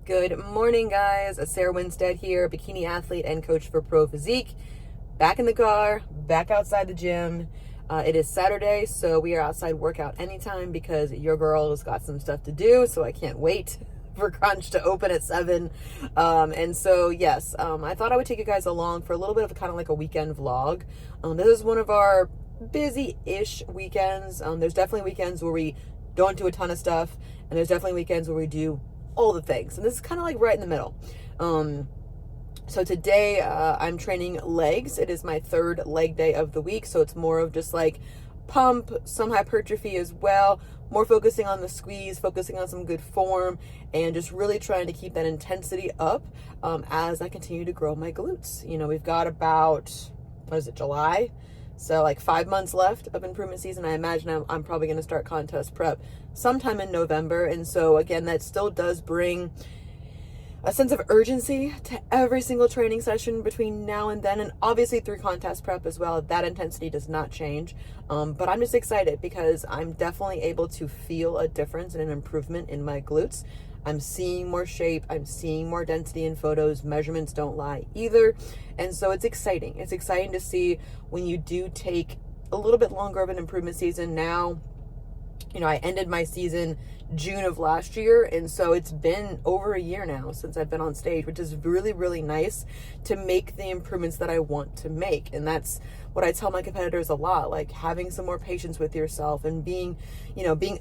Good morning, guys. Sarah Winstead here, bikini athlete and coach for Pro Physique. Back in the car, back outside the gym. It is Saturday, so we are outside workout anytime because your girl has got some stuff to do, so I can't wait for Crunch to open at 7. Yes, I thought I would take you guys along for a little bit of kind of like a weekend vlog. This is one of our busy-ish weekends. There's definitely weekends where we don't do a ton of stuff, and there's definitely weekends where we do all the things, and this is kind of like right in the middle. So today I'm training legs. It is my third leg day of the week, so it's more of just like pump, some hypertrophy as well, more focusing on the squeeze, focusing on some good form, and just really trying to keep that intensity up as I continue to grow my glutes. You know, we've got about, July? So like 5 months left of improvement season. I imagine I'm probably going to start contest prep sometime in November. And so again, that still does bring a sense of urgency to every single training session between now and then. And obviously through contest prep as well, that intensity does not change. But I'm just excited because I'm definitely able to feel a difference and an improvement in my glutes. I'm seeing more shape. I'm seeing more density in photos. Measurements don't lie either. And so it's exciting. It's exciting to see when you do take a little bit longer of an improvement season. Now, you know, I ended my season June of last year, and so it's been over a year now since I've been on stage, which is really, really nice to make the improvements that I want to make. And that's what I tell my competitors a lot, like having some more patience with yourself and being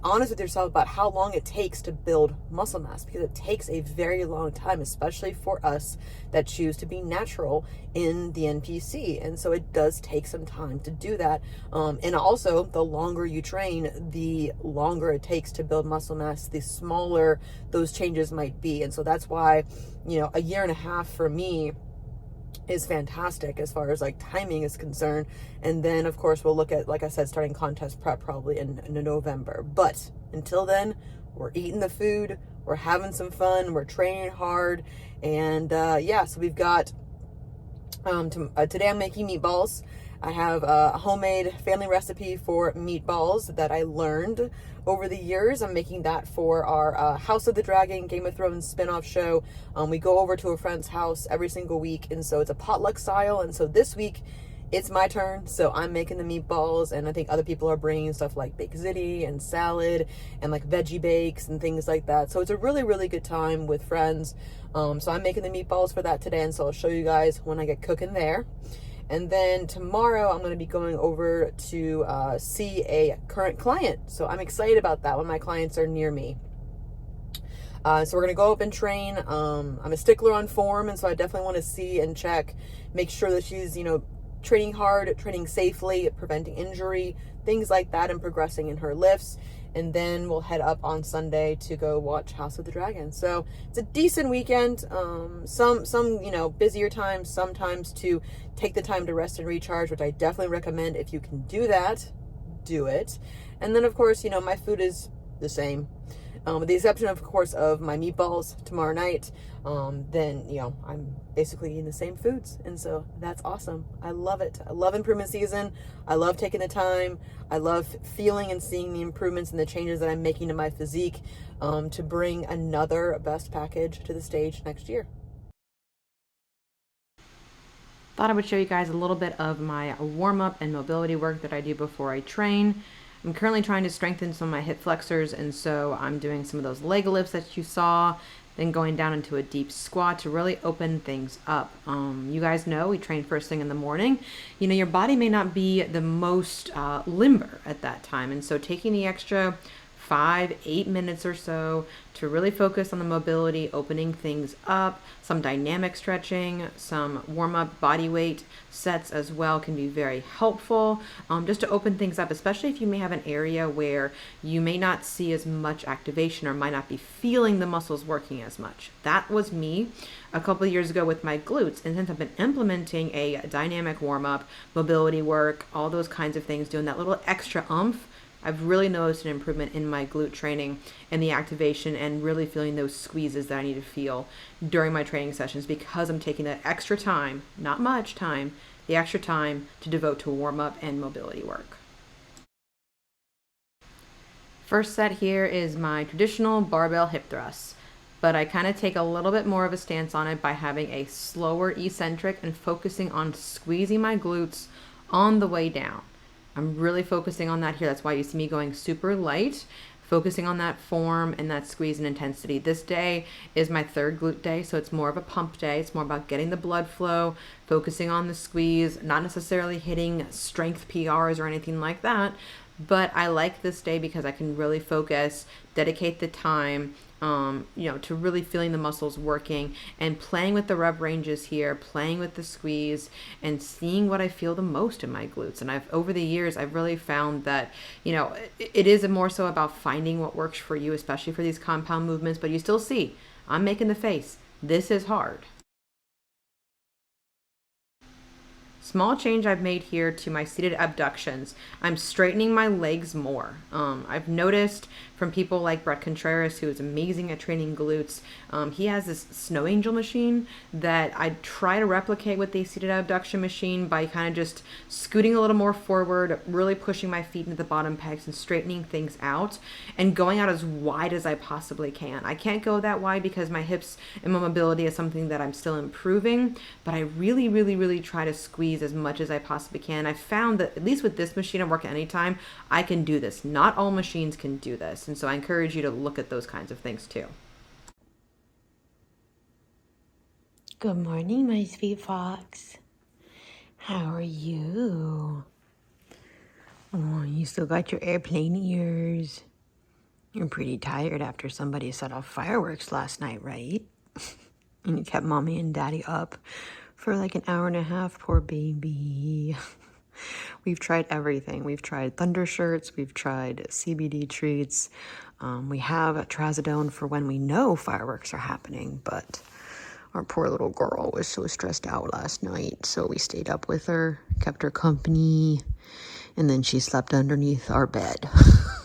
honest with yourself about how long it takes to build muscle mass, because it takes a very long time, especially for us that choose to be natural in the NPC. And so it does take some time to do that. And also, the longer you train, the longer it takes to build muscle mass, the smaller those changes might be. And so that's why, a year and a half for me is fantastic as far as like timing is concerned. And then of course we'll look at, like I said, starting contest prep probably in November. But until then, we're eating the food, we're having some fun, we're training hard. And so we've got today I'm making meatballs. I have a homemade family recipe for meatballs that I learned over the years. I'm making that for our House of the Dragon Game of Thrones spin-off show. We go over to a friend's house every single week, and so it's a potluck style. And so this week it's my turn, so I'm making the meatballs, and I think other people are bringing stuff like baked ziti and salad and like veggie bakes and things like that. So it's a really, really good time with friends. So I'm making the meatballs for that today, and so I'll show you guys when I get cooking there. And then tomorrow I'm going to be going over to see a current client. So I'm excited about that when my clients are near me. So we're going to go up and train. I'm a stickler on form, and so I definitely want to see and check, make sure that she's, training hard, training safely, preventing injury, things like that, and progressing in her lifts. And then we'll head up on Sunday to go watch House of the Dragon. So it's a decent weekend. Some busier times, sometimes to take the time to rest and recharge, which I definitely recommend. If you can do that, do it. And then of course, my food is the same. With the exception, of course, of my meatballs tomorrow night, then, I'm basically eating the same foods. And so that's awesome. I love it. I love improvement season. I love taking the time. I love feeling and seeing the improvements and the changes that I'm making to my physique to bring another best package to the stage next year. Thought I would show you guys a little bit of my warm-up and mobility work that I do before I train. I'm currently trying to strengthen some of my hip flexors, and so I'm doing some of those leg lifts that you saw, then going down into a deep squat to really open things up. You guys know we train first thing in the morning. Your body may not be the most limber at that time, and so taking the extra 5-8 minutes or so to really focus on the mobility, opening things up, some dynamic stretching, some warm-up body weight sets as well can be very helpful, just to open things up, especially if you may have an area where you may not see as much activation or might not be feeling the muscles working as much. That was me a couple of years ago with my glutes, and since I've been implementing a dynamic warm-up, mobility work, all those kinds of things, doing that little extra oomph, I've really noticed an improvement in my glute training and the activation, and really feeling those squeezes that I need to feel during my training sessions, because I'm taking that extra time, not much time, the extra time to devote to warm up and mobility work. First set here is my traditional barbell hip thrusts. but I kind of take a little bit more of a stance on it by having a slower eccentric and focusing on squeezing my glutes on the way down. I'm really focusing on that here. That's why you see me going super light, focusing on that form and that squeeze and intensity. This day is my third glute day, so it's more of a pump day. It's more about getting the blood flow, focusing on the squeeze, not necessarily hitting strength PRs or anything like that. But I like this day because I can really focus, dedicate the time, to really feeling the muscles working and playing with the rep ranges here, playing with the squeeze and seeing what I feel the most in my glutes. And over the years, I've really found that, it is more so about finding what works for you, especially for these compound movements, but you still see, I'm making the face. This is hard. Small change I've made here to my seated abductions. I'm straightening my legs more. I've noticed from people like Brett Contreras, who is amazing at training glutes. He has this snow angel machine that I try to replicate with the seated abduction machine by kind of just scooting a little more forward, really pushing my feet into the bottom pegs and straightening things out and going out as wide as I possibly can. I can't go that wide because my hips and my mobility is something that I'm still improving, but I really, really, really try to squeeze as much as I possibly can. I've found that at least with this machine I'm working anytime, I can do this. Not all machines can do this. And so I encourage you to look at those kinds of things too. Good morning, my sweet fox. How are you? Oh, you still got your airplane ears. You're pretty tired after somebody set off fireworks last night, right? And you kept mommy and daddy up for like an hour and a half, poor baby. We've tried everything. We've tried thunder shirts. We've tried CBD treats. We have a trazodone for when we know fireworks are happening, but our poor little girl was so stressed out last night, so we stayed up with her, kept her company, and then she slept underneath our bed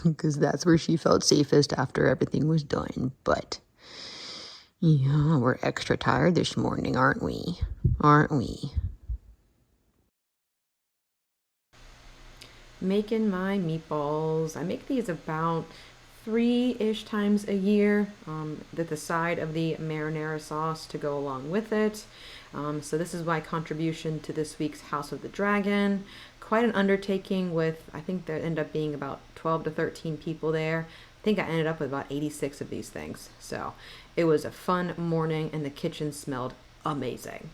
because that's where she felt safest after everything was done. But yeah, we're extra tired this morning, aren't we? Aren't we? Making my meatballs. I make these about 3-ish times a year with the side of the marinara sauce to go along with it. So this is my contribution to this week's House of the Dragon. Quite an undertaking with, I think there ended up being about 12 to 13 people there. I think I ended up with about 86 of these things. So it was a fun morning and the kitchen smelled amazing.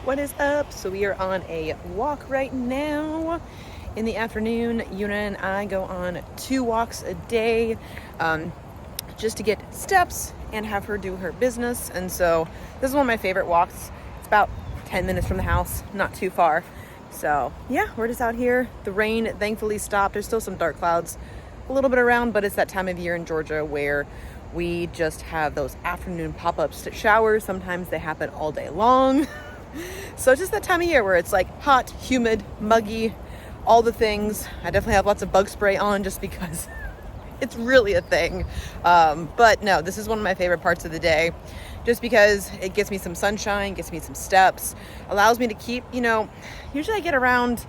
What is up? So we are on a walk right now. In the afternoon, Yuna and I go on 2 walks a day just to get steps and have her do her business. And so this is one of my favorite walks. It's about 10 minutes from the house, not too far. So yeah, we're just out here. The rain thankfully stopped. There's still some dark clouds a little bit around, but it's that time of year in Georgia where we just have those afternoon pop-up showers. Sometimes they happen all day long. So it's just that time of year where it's like hot, humid, muggy, all the things. I definitely have lots of bug spray on just because it's really a thing. But no, this is one of my favorite parts of the day just because it gets me some sunshine, gets me some steps, allows me to keep, usually I get around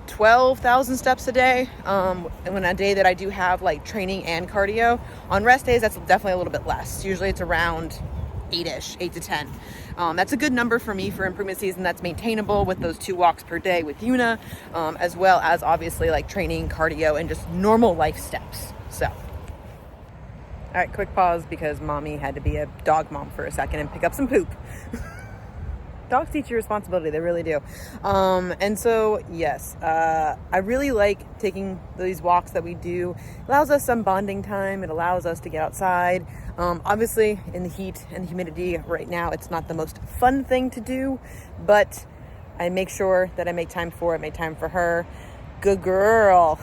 12,000 steps a day. And when a day that I do have like training and cardio, on rest days, that's definitely a little bit less. Usually it's around 8-ish, 8 to 10. That's a good number for me for improvement season. That's maintainable with those 2 walks per day with Yuna, as well as obviously like training, cardio, and just normal life steps. So, all right, quick pause because mommy had to be a dog mom for a second and pick up some poop. Dogs teach you responsibility, they really do. And so, yes, I really like taking these walks that we do. It allows us some bonding time. It allows us to get outside. Obviously, in the heat and the humidity right now, it's not the most fun thing to do, but I make sure that I make time for it, make time for her. Good girl.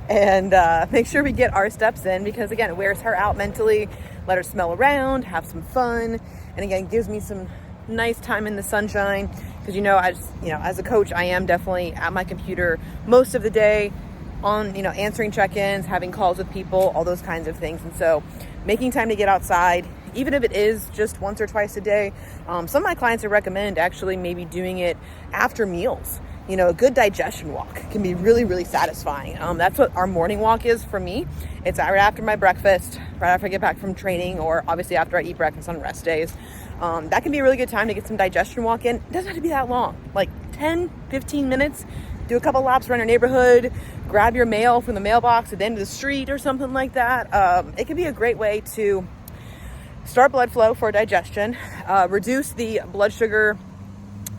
And make sure we get our steps in because, again, it wears her out mentally. Let her smell around, have some fun, and again, gives me some nice time in the sunshine because as a coach I am definitely at my computer most of the day on answering check-ins, having calls with people, all those kinds of things. And so making time to get outside, even if it is just once or twice a day. Some of my clients would recommend actually maybe doing it after meals You know, a good digestion walk can be really, really satisfying. That's what our morning walk is for me. It's right after my breakfast, right after I get back from training, or obviously after I eat breakfast on rest days. That can be a really good time to get some digestion walk in. It doesn't have to be that long, like 10, 15 minutes. Do a couple laps around your neighborhood, grab your mail from the mailbox at the end of the street or something like that. It can be a great way to start blood flow for digestion, reduce the blood sugar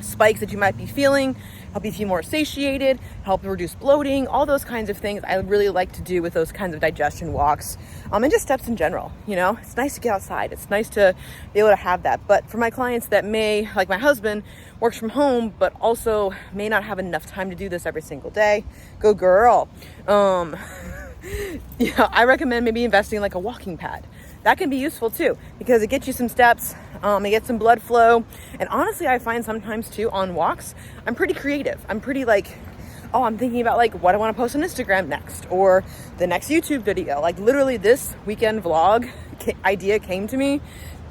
spikes that you might be feeling, help you feel more satiated, help reduce bloating, all those kinds of things I really like to do with those kinds of digestion walks, and just steps in general. You know, it's nice to get outside. It's nice to be able to have that. But for my clients that may, like my husband, works from home, but also may not have enough time to do this every single day, go girl. Yeah, I recommend maybe investing in like a walking pad. That can be useful too, because it gets you some steps, it gets some blood flow. And honestly, I find sometimes too on walks, I'm pretty creative. I'm pretty like, oh, I'm thinking about like what I want to post on Instagram next, or the next YouTube video. Like literally this weekend vlog idea came to me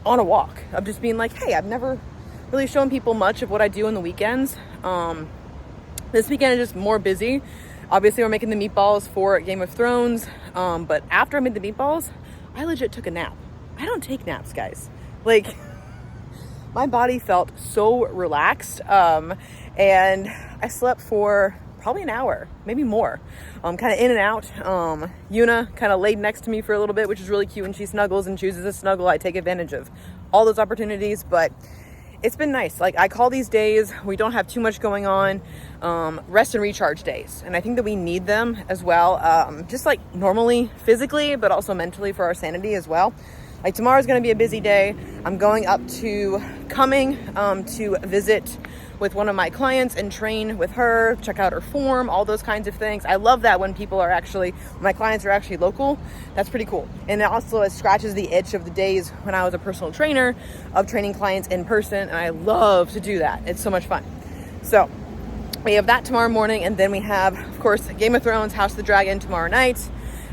on a walk of just being like, hey, I've never really shown people much of what I do on the weekends. This weekend is just more busy. Obviously, we're making the meatballs for Game of Thrones, but after I made the meatballs, I legit took a nap. I don't take naps, guys. Like, my body felt so relaxed, and I slept for probably an hour, maybe more, kind of in and out. Yuna kind of laid next to me for a little bit, which is really cute, and she snuggles and chooses to snuggle. I take advantage of all those opportunities, but it's been nice. Like, I call these days, we don't have too much going on, rest and recharge days. And I think that we need them as well, just like normally physically, but also mentally for our sanity as well. Like tomorrow's going to be a busy day. I'm going up to Cumming to visit with one of my clients and train with her, check out her form, all those kinds of things. I love that when people are actually, my clients are actually local. That's pretty cool. And it scratches the itch of the days when I was a personal trainer of training clients in person. And I love to do that. It's so much fun. So we have that tomorrow morning. And then we have, of course, Game of Thrones, House of the Dragon tomorrow night.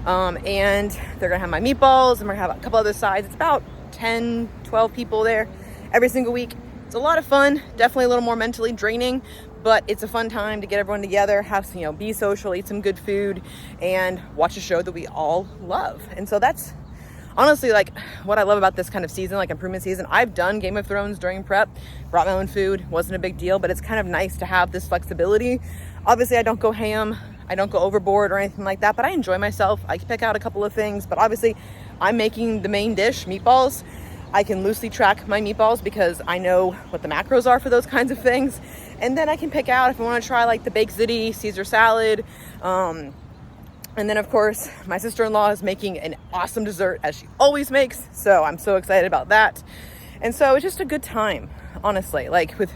And they're going to have my meatballs, and we're going to have a couple other sides. It's about 10, 12 people there every single week. It's a lot of fun, definitely a little more mentally draining, but it's a fun time to get everyone together, have some, be social, eat some good food, and watch a show that we all love. And so that's honestly like what I love about this kind of season, like improvement season. I've done Game of Thrones during prep, brought my own food, wasn't a big deal, but it's kind of nice to have this flexibility. Obviously, I don't go ham, I don't go overboard or anything like that, but I enjoy myself. I can pick out a couple of things, but obviously I'm making the main dish, meatballs. I can loosely track my meatballs because I know what the macros are for those kinds of things. And then I can pick out if I want to try like the baked ziti, Caesar salad. And then of course, my sister-in-law is making an awesome dessert as she always makes. So I'm so excited about that. And so it's just a good time, honestly, like with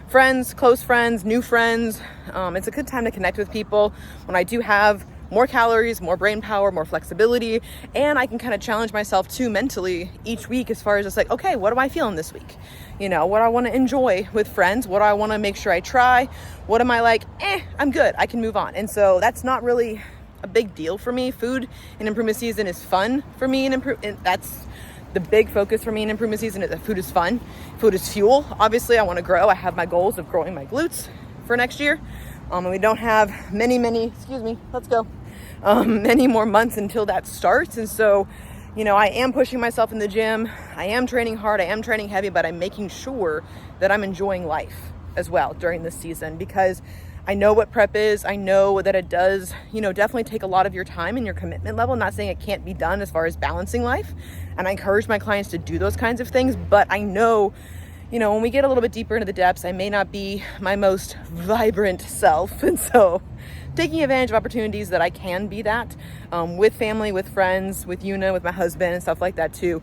friends, close friends, new friends. It's a good time to connect with people when I do have more calories, more brain power, more flexibility, and I can kind of challenge myself too mentally each week as far as just like, okay, what am I feeling this week? What I want to enjoy with friends, what do I want to make sure I try, what am I like, I'm good, I can move on. And so that's not really a big deal for me. Food in improvement season is fun for me, and that's the big focus for me in improvement season, is that food is fun. Food is fuel. Obviously, I want to grow. I have my goals of growing my glutes for next year. And we don't have many more months until that starts. And so, I am pushing myself in the gym. I am training hard. I am training heavy, but I'm making sure that I'm enjoying life as well during this season, because I know what prep is. I know that it does, definitely take a lot of your time and your commitment level. I'm not saying it can't be done as far as balancing life. And I encourage my clients to do those kinds of things, but I know, when we get a little bit deeper into the depths, I may not be my most vibrant self. And so taking advantage of opportunities that I can be that, with family, with friends, with Yuna, with my husband and stuff like that too.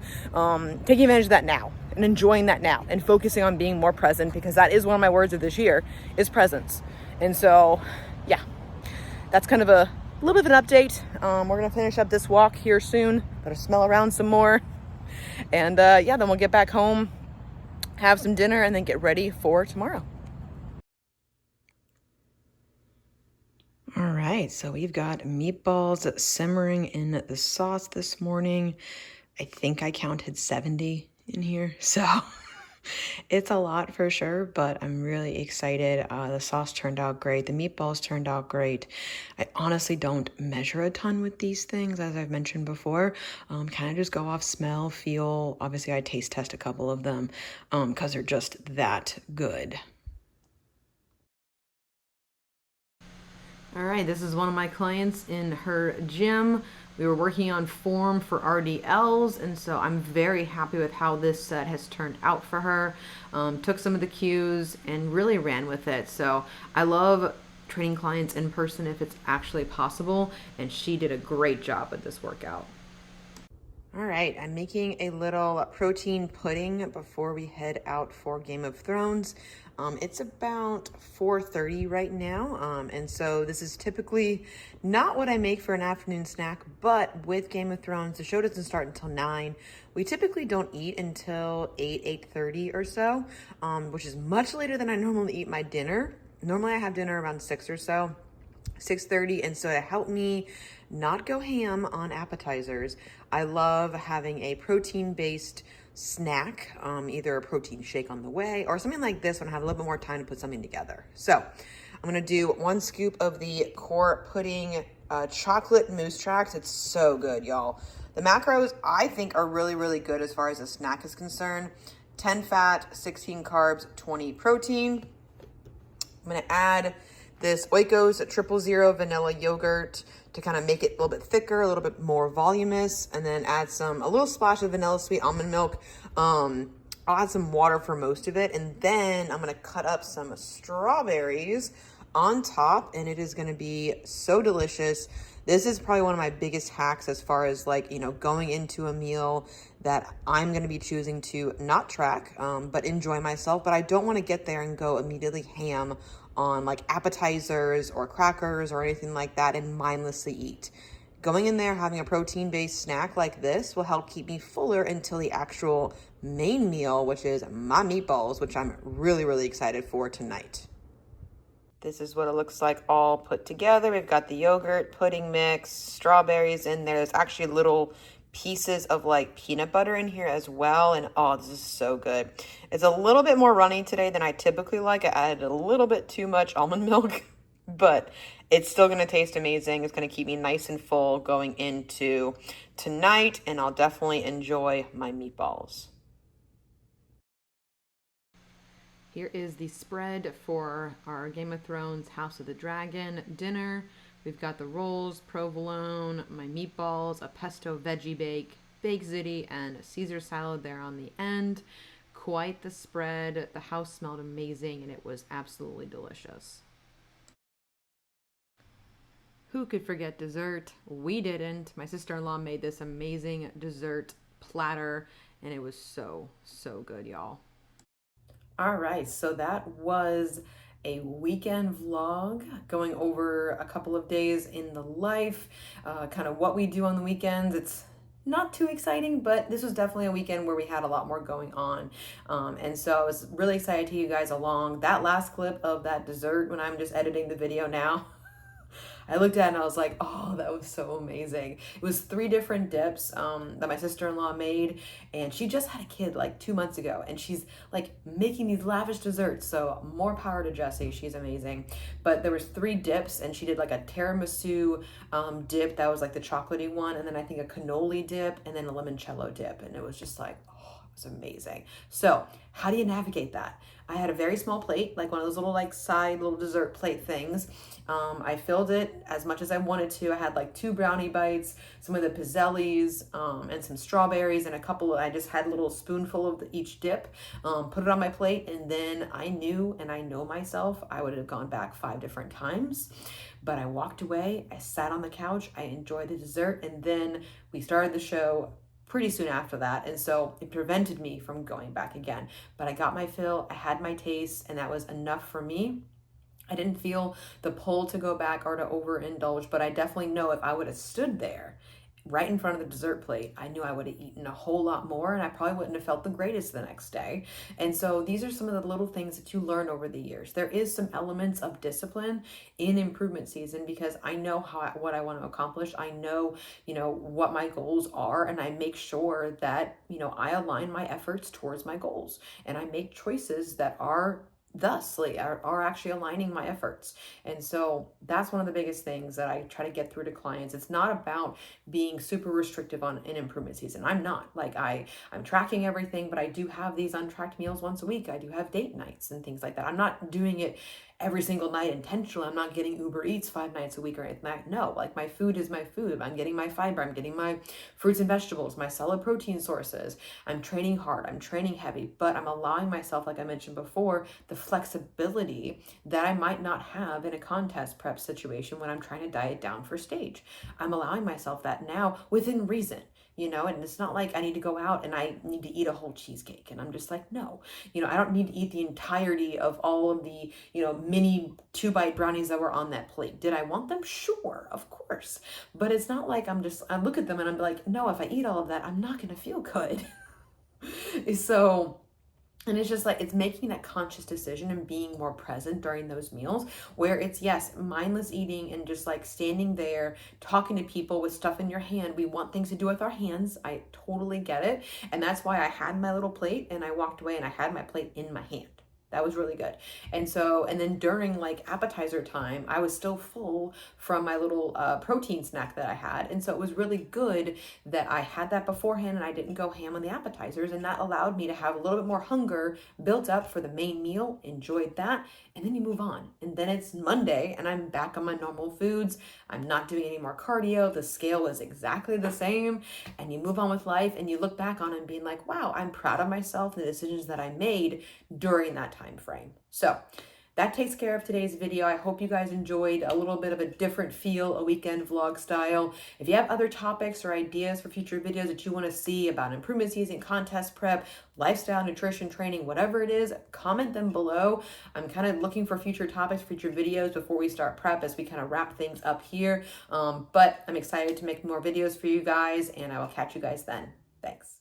Taking advantage of that now and enjoying that now and focusing on being more present, because that is one of my words of this year, is presence. And so, yeah, that's kind of a little bit of an update. We're going to finish up this walk here soon. Better smell around some more. And then we'll get back home, have some dinner, and then get ready for tomorrow. All right, so we've got meatballs simmering in the sauce this morning. I think I counted 70 in here. So It's a lot for sure, but I'm really excited. The sauce turned out great. The meatballs turned out great. I honestly don't measure a ton with these things, as I've mentioned before. Kind of just go off smell, feel. Obviously, I taste test a couple of them because they're just that good. All right, this is one of my clients in her gym. We were working on form for RDLs, and so I'm very happy with how this set has turned out for her. Took some of the cues and really ran with it. So I love training clients in person if it's actually possible, and she did a great job with this workout. All right, I'm making a little protein pudding before we head out for Game of Thrones. It's about 4:30 right now, and so this is typically not what I make for an afternoon snack, but with Game of Thrones, the show doesn't start until 9. We typically don't eat until 8:30 or so, which is much later than I normally eat my dinner. Normally I have dinner around 6 or so. 6:30, and so to help me not go ham on appetizers, I love having a protein-based snack, either a protein shake on the way or something like this when I have a little bit more time to put something together. So I'm gonna do 1 scoop of the core pudding chocolate mousse tracks. It's so good, y'all. The macros I think are really, really good as far as a snack is concerned. 10 fat, 16 carbs, 20 protein. I'm gonna add this Oikos 000 vanilla yogurt to kind of make it a little bit thicker, a little bit more voluminous, and then add a little splash of vanilla sweet almond milk. I'll add some water for most of it, and then I'm gonna cut up some strawberries on top, and it is gonna be so delicious. This is probably one of my biggest hacks as far as going into a meal that I'm going to be choosing to not track, but enjoy myself. But I don't want to get there and go immediately ham on like appetizers or crackers or anything like that and mindlessly eat. Going in there, having a protein-based snack like this will help keep me fuller until the actual main meal, which is my meatballs, which I'm really, really excited for tonight. This is what it looks like all put together. We've got the yogurt, pudding mix, strawberries in there. There's actually little pieces of like peanut butter in here as well. And oh, this is so good. It's a little bit more runny today than I typically like. I added a little bit too much almond milk, but it's still going to taste amazing. It's going to keep me nice and full going into tonight, and I'll definitely enjoy my meatballs. Here is the spread for our Game of Thrones House of the Dragon dinner. We've got the rolls, provolone, my meatballs, a pesto veggie bake, baked ziti, and a Caesar salad there on the end. Quite the spread. The house smelled amazing, and it was absolutely delicious. Who could forget dessert? We didn't. My sister-in-law made this amazing dessert platter, and it was so, so good, y'all. All right, so that was a weekend vlog going over a couple of days in the life, kind of what we do on the weekends. It's not too exciting, but this was definitely a weekend where we had a lot more going on. And so I was really excited to you guys along. That last clip of that dessert when I'm just editing the video now, I looked at it and I was like, oh, that was so amazing. It was 3 different dips that my sister-in-law made, and she just had a kid like 2 months ago, and she's like making these lavish desserts. So more power to Jessie. She's amazing. But there was 3 dips, and she did like a tiramisu dip that was like the chocolatey one, and then I think a cannoli dip, and then a limoncello dip, and it was just like, oh, it was amazing. So how do you navigate that? I had a very small plate, like one of those little like side little dessert plate things. I filled it as much as I wanted to. I had like 2 brownie bites, some of the pizzellis, and some strawberries, and I just had a little spoonful of each dip, put it on my plate, and then I knew, and I know myself, I would have gone back 5 different times. But I walked away, I sat on the couch, I enjoyed the dessert, and then we started the show pretty soon after that, and so it prevented me from going back again. But I got my fill, I had my taste, and that was enough for me. I didn't feel the pull to go back or to overindulge, but I definitely know if I would have stood there right in front of the dessert plate, I knew I would have eaten a whole lot more and I probably wouldn't have felt the greatest the next day. And so these are some of the little things that you learn over the years. There is some elements of discipline in improvement season because I know what I want to accomplish. I know, what my goals are, and I make sure that, I align my efforts towards my goals and I make choices that are thusly are actually aligning my efforts. And so that's one of the biggest things that I try to get through to clients. It's not about being super restrictive on an improvement season. I'm not. Like I'm tracking everything, but I do have these untracked meals once a week. I do have date nights and things like that. I'm not doing it every single night intentionally. I'm not getting Uber Eats 5 nights a week or anything like that. No, like my food is my food. I'm getting my fiber. I'm getting my fruits and vegetables, my solid protein sources. I'm training hard. I'm training heavy, but I'm allowing myself, like I mentioned before, the flexibility that I might not have in a contest prep situation when I'm trying to diet down for stage. I'm allowing myself that now within reason. And it's not like I need to go out and I need to eat a whole cheesecake. And I'm just like, no, I don't need to eat the entirety of all of the, mini 2-bite brownies that were on that plate. Did I want them? Sure, of course. But it's not like I look at them and I'm like, no, if I eat all of that, I'm not going to feel good. And it's just like, it's making that conscious decision and being more present during those meals where it's, yes, mindless eating and just like standing there talking to people with stuff in your hand. We want things to do with our hands. I totally get it. And that's why I had my little plate and I walked away and I had my plate in my hand. That was really good. And then during like appetizer time, I was still full from my little protein snack that I had. And so it was really good that I had that beforehand and I didn't go ham on the appetizers. And that allowed me to have a little bit more hunger built up for the main meal, enjoyed that. And then you move on. And then it's Monday and I'm back on my normal foods. I'm not doing any more cardio. The scale is exactly the same. And you move on with life and you look back on it and being like, wow, I'm proud of myself and the decisions that I made during that time frame. So that takes care of today's video. I hope you guys enjoyed a little bit of a different feel, a weekend vlog style. If you have other topics or ideas for future videos that you want to see about improvement season, contest prep, lifestyle, nutrition, training, whatever it is, comment them below. I'm kind of looking for future topics, future videos before we start prep as we kind of wrap things up here. But I'm excited to make more videos for you guys and I will catch you guys then. Thanks.